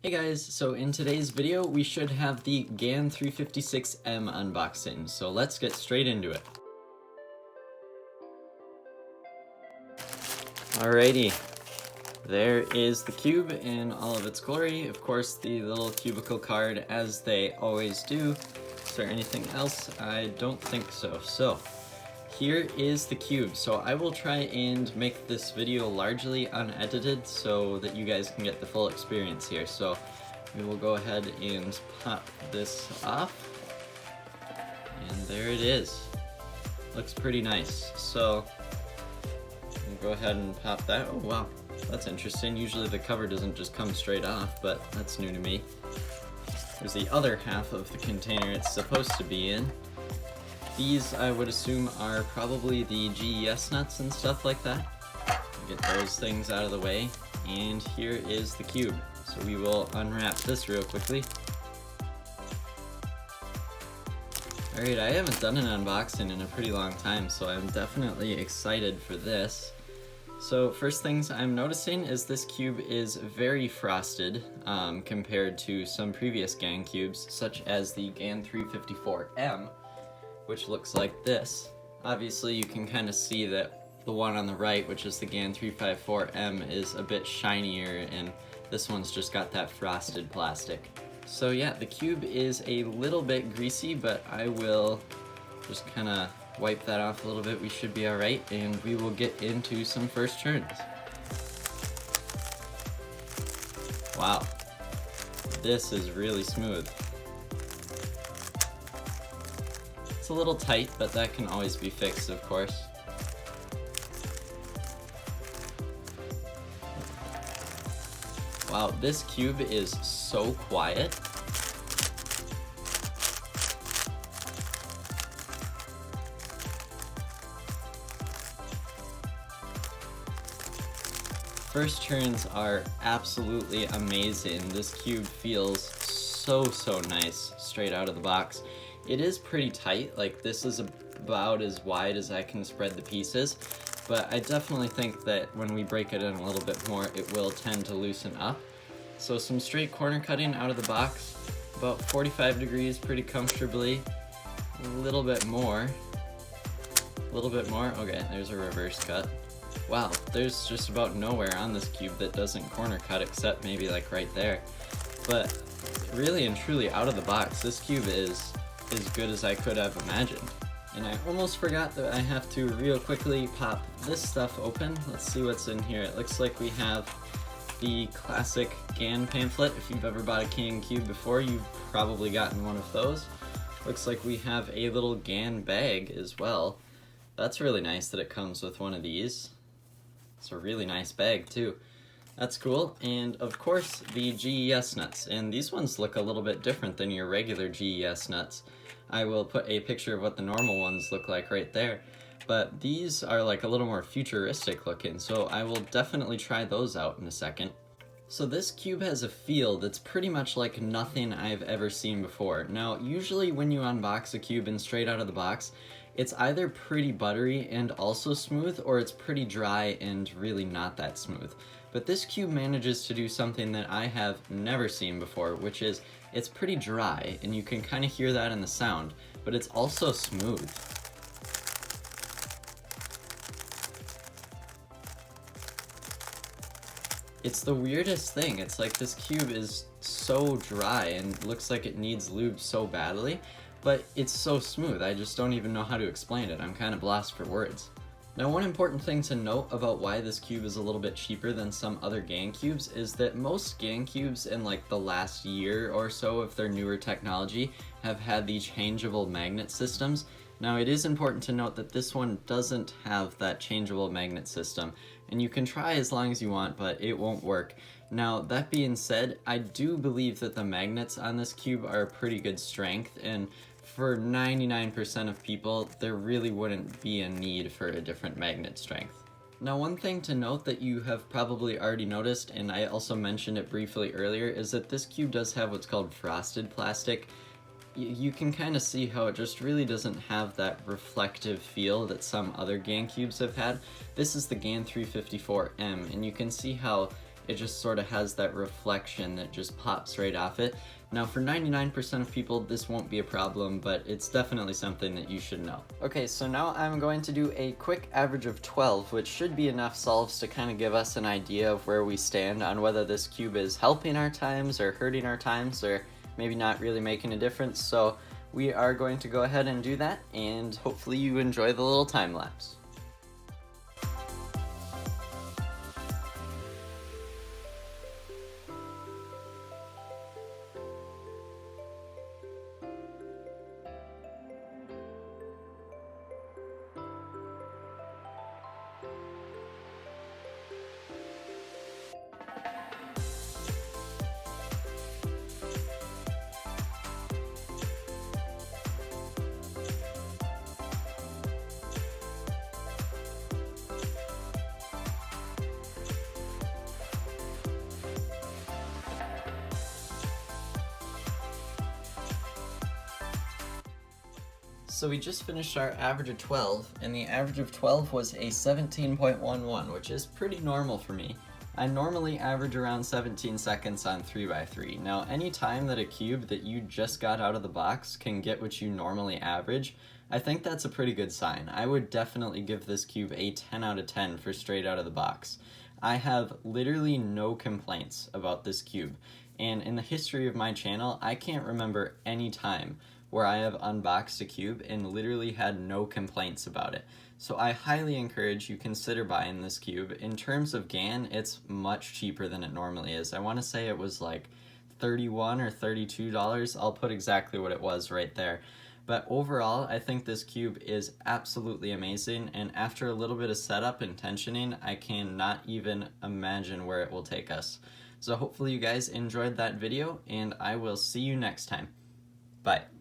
Hey guys, so in today's video we should have the GAN 356M unboxing, so let's get straight into it. Alrighty, there is the cube in all of its glory. Of course, the little cubicle card, as they always do. Is there anything else? I don't think so. So, here is the cube. So I will try and make this video largely unedited so that you guys can get the full experience here. So we will go ahead and pop this off. And there it is. Looks pretty nice. So we'll go ahead and pop that. Oh wow, that's interesting. Usually the cover doesn't just come straight off, but that's new to me. There's the other half of the container it's supposed to be in. These, I would assume, are probably the GES nuts and stuff like that. Get those things out of the way, and here is the cube. So we will unwrap this real quickly. Alright, I haven't done an unboxing in a pretty long time, so I'm definitely excited for this. So first things I'm noticing is this cube is very frosted compared to some previous GAN cubes, such as the GAN 354M. Which looks like this. Obviously you can kind of see that the one on the right, which is the GAN 354M, is a bit shinier, and this one's just got that frosted plastic. So yeah, the cube is a little bit greasy, but I will just kind of wipe that off a little bit. We should be alright, and we will get into some first turns. Wow, this is really smooth. It's a little tight, but that can always be fixed, of course. Wow, this cube is so quiet. First turns are absolutely amazing. This cube feels so nice straight out of the box. It is pretty tight, like this is about as wide as I can spread the pieces, but I definitely think that when we break it in a little bit more, it will tend to loosen up. So some straight corner cutting out of the box, about 45 degrees pretty comfortably, a little bit more, okay, there's a reverse cut. Wow, there's just about nowhere on this cube that doesn't corner cut except maybe like right there. But really and truly out of the box, this cube is as good as I could have imagined. And I almost forgot that I have to real quickly pop this stuff open. Let's see what's in here. It looks like we have the classic GAN pamphlet. If you've ever bought a GAN cube before, you've probably gotten one of those. Looks like we have a little GAN bag as well. That's really nice that it comes with one of these. It's a really nice bag too. That's cool, and of course the GES nuts, and these ones look a little bit different than your regular GES nuts. I will put a picture of what the normal ones look like right there, but these are like a little more futuristic looking, so I will definitely try those out in a second. So this cube has a feel that's pretty much like nothing I've ever seen before. Now, usually when you unbox a cube and straight out of the box, it's either pretty buttery and also smooth, or it's pretty dry and really not that smooth. But this cube manages to do something that I have never seen before, which is it's pretty dry, and you can kind of hear that in the sound, but it's also smooth. It's the weirdest thing. It's like this cube is so dry and looks like it needs lube so badly, but it's so smooth. I just don't even know how to explain it. I'm kind of lost for words. Now, one important thing to note about why this cube is a little bit cheaper than some other GAN cubes is that most GAN cubes in like the last year or so of their newer technology have had the changeable magnet systems. Now, it is important to note that this one doesn't have that changeable magnet system, and you can try as long as you want, but it won't work. Now, that being said, I do believe that the magnets on this cube are a pretty good strength, and for 99% of people, there really wouldn't be a need for a different magnet strength. Now, one thing to note that you have probably already noticed, and I also mentioned it briefly earlier, is that this cube does have what's called frosted plastic. You can kind of see how it just really doesn't have that reflective feel that some other GAN cubes have had. This is the GAN 354M, and you can see how it just sort of has that reflection that just pops right off it. Now for 99% of people this won't be a problem, but it's definitely something that you should know. Okay, so now I'm going to do a quick average of 12, which should be enough solves to kind of give us an idea of where we stand on whether this cube is helping our times or hurting our times or maybe not really making a difference. So we are going to go ahead and do that, and hopefully you enjoy the little time lapse. So we just finished our average of 12, and the average of 12 was a 17.11, which is pretty normal for me. I normally average around 17 seconds on 3x3. Now, any time that a cube that you just got out of the box can get what you normally average, I think that's a pretty good sign. I would definitely give this cube a 10 out of 10 for straight out of the box. I have literally no complaints about this cube, and in the history of my channel, I can't remember any time where I have unboxed a cube and literally had no complaints about it. So I highly encourage you consider buying this cube. In terms of GAN, it's much cheaper than it normally is. I want to say it was like $31 or $32. I'll put exactly what it was right there. But overall, I think this cube is absolutely amazing, and after a little bit of setup and tensioning, I cannot even imagine where it will take us. So hopefully you guys enjoyed that video, and I will see you next time. Bye.